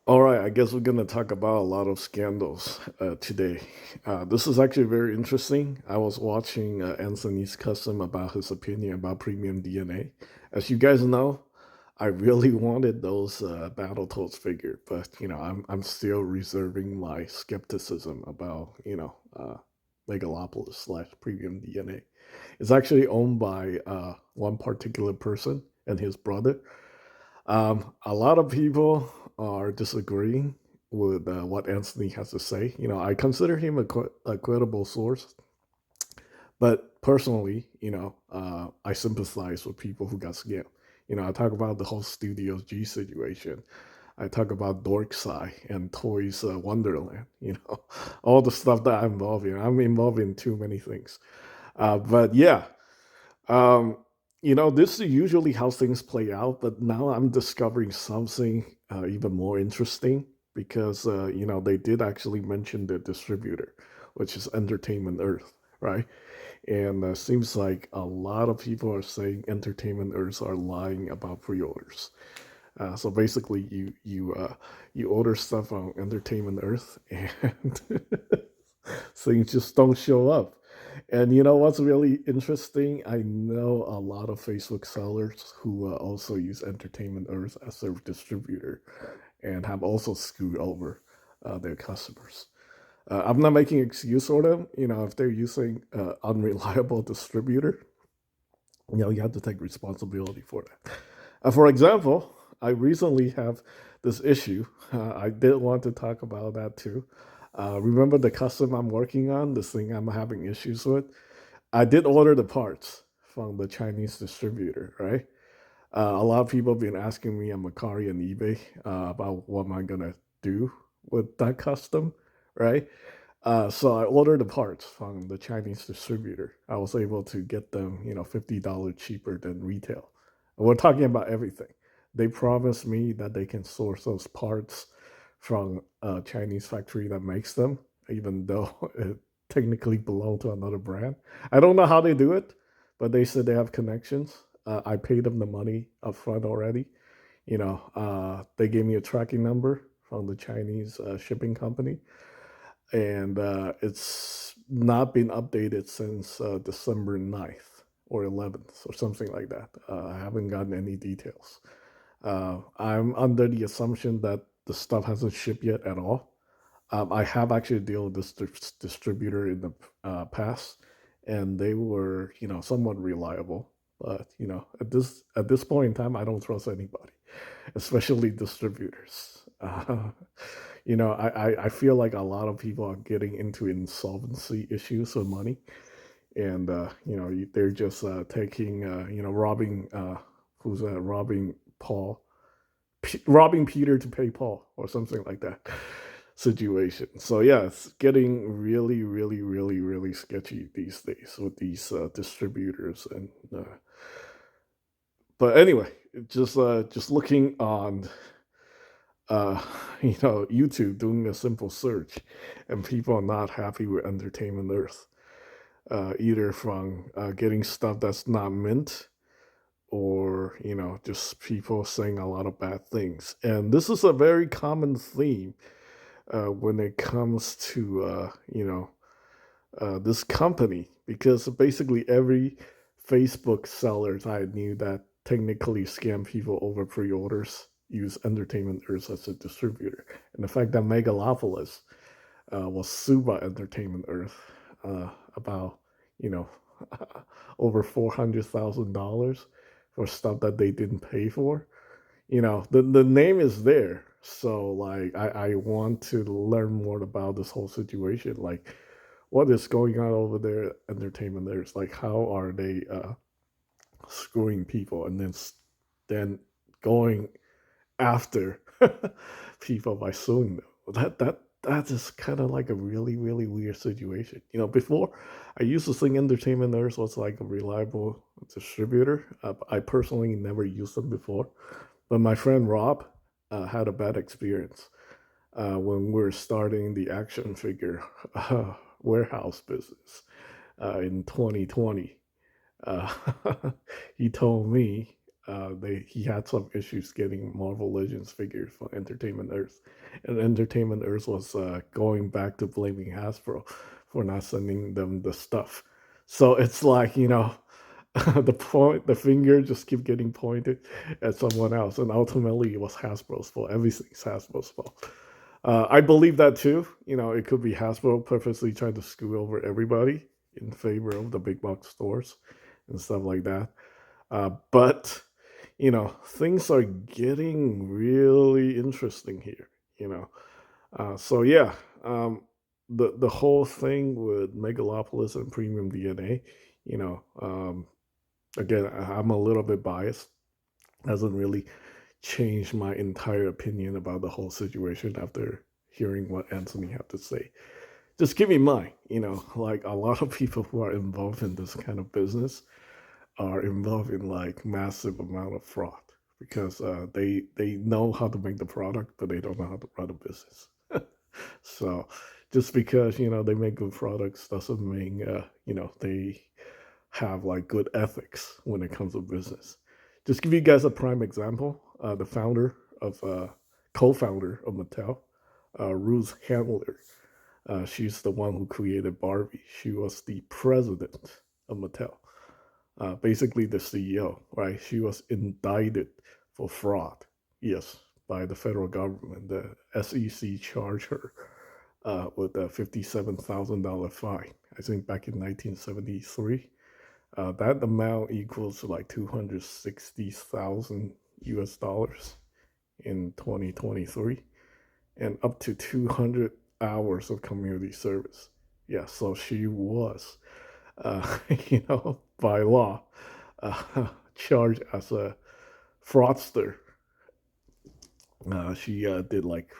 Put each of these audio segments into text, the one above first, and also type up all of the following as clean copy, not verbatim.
All right, I guess we're going to talk about a lot of scandals today. This is actually very interesting. I was watching Anthony's custom about his opinion about premium DNA. As you guys know, I really wanted those Battletoads figure, but I'm still reserving my skepticism about Megalopolis slash premium DNA. It's actually owned by one particular person and his brother. A lot of people are disagreeing with what Anthony has to say. I consider him a credible source, but personally, I sympathize with people who got scammed. I talk about the whole Studio G situation. I talk about Dorkside and Toys Wonderland. All the stuff that I'm involved in. I'm involved in too many things. But yeah, um, this is usually how things play out, but now I'm discovering something even more interesting because they did actually mention the distributor, which is Entertainment Earth, right? And seems like a lot of people are saying Entertainment Earth are lying about pre-orders. So basically, you order stuff on Entertainment Earth, and things just don't show up. And you know what's really interesting? I know a lot of Facebook sellers who also use Entertainment Earth as their distributor and have also screwed over their customers. I'm not making excuse for them. If they're using unreliable distributor, you have to take responsibility for that. For example, I recently have this issue. I did want to talk about that too. Remember the custom I'm working on, this thing I'm having issues with? I did order the parts from the Chinese distributor, right? A lot of people have been asking me on Macari and eBay about what am I gonna do with that custom, right? So I ordered the parts from the Chinese distributor. I was able to get them, $50 cheaper than retail. And we're talking about everything. They promised me that they can source those parts from a Chinese factory that makes them, even though it technically belong to another brand. I don't know how they do it, but they said they have connections. I paid them the money up front already. They gave me a tracking number from the Chinese shipping company, and it's not been updated since December 9th or 11th or something like that. I haven't gotten any details. I'm under the assumption that the stuff hasn't shipped yet at all. I have actually dealt with this distributor in the past, and they were, somewhat reliable. But at this point in time, I don't trust anybody, especially distributors. I feel like a lot of people are getting into insolvency issues with money, and they're just taking, robbing, who's robbing Paul, robbing Peter to pay Paul, or something like that situation. So yeah, it's getting really, really, really, really sketchy these days with these distributors. And but anyway, just looking on uh, YouTube, doing a simple search, and people are not happy with Entertainment Earth, either from getting stuff that's not mint, or just people saying a lot of bad things. And this is a very common theme when it comes to this company, because basically every Facebook sellers I knew that technically scam people over pre-orders use Entertainment Earth as a distributor. And the fact that Megalopolis was sued by Entertainment Earth about you know over $400,000 for stuff that they didn't pay for. The name is there, so like I want to learn more about this whole situation, like what is going on over there, Entertainment There's like, how are they screwing people, and then going after people by suing them. That is kind of like a really, really weird situation. Before, I used to think Entertainment Earth was like a reliable distributor. I personally never used them before, but my friend Rob had a bad experience when we were starting the action figure warehouse business in 2020. Uh, he told me. he had some issues getting Marvel Legends figures for Entertainment Earth, and Entertainment Earth was going back to blaming Hasbro for not sending them the stuff. So it's like, the finger just keep getting pointed at someone else, and ultimately it was Hasbro's fault. Everything's Hasbro's fault. I believe that too. It could be Hasbro purposely trying to screw over everybody in favor of the big box stores and stuff like that. But things are getting really interesting here. So yeah, the whole thing with Megalopolis and Premium DNA. Again, I'm a little bit biased. Hasn't really changed my entire opinion about the whole situation after hearing what Anthony had to say. Just keep in mind, like a lot of people who are involved in this kind of business are involved in like massive amount of fraud because they know how to make the product, but they don't know how to run a business. So just because they make good products doesn't mean they have like good ethics when it comes to business. Just give you guys a prime example. The co-founder of Mattel, Ruth Handler. She's the one who created Barbie. She was the president of Mattel, basically the CEO, right? She was indicted for fraud, yes, by the federal government. The SEC charged her with a $57,000 fine, I think back in 1973. That amount equals to like 260,000 US dollars in 2023 and up to 200 hours of community service. Yeah, so she was, by law, charged as a fraudster. She did like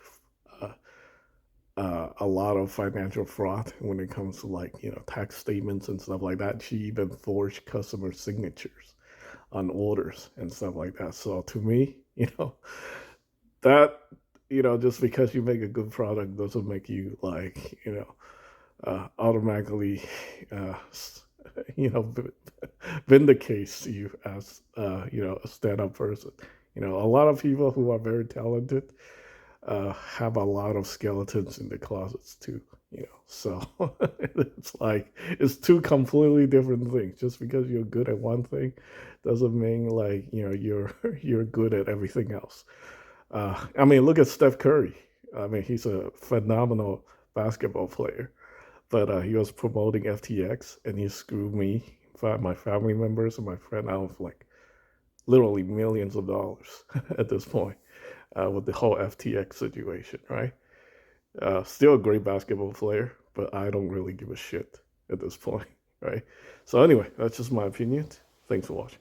uh, a lot of financial fraud when it comes to like tax statements and stuff like that. She even forged customer signatures on orders and stuff like that. So to me, that just because you make a good product doesn't make you like automatically uh, you know vindicates you as a stand-up person. A lot of people who are very talented have a lot of skeletons in the closets too. So it's like it's two completely different things. Just because you're good at one thing doesn't mean like you're good at everything else. I mean, look at Steph Curry. I mean, he's a phenomenal basketball player, but he was promoting FTX, and he screwed me, my family members, and my friend out of like literally millions of dollars at this point with the whole FTX situation, right? Still a great basketball player, but I don't really give a shit at this point, right? So anyway, that's just my opinion. Thanks for watching.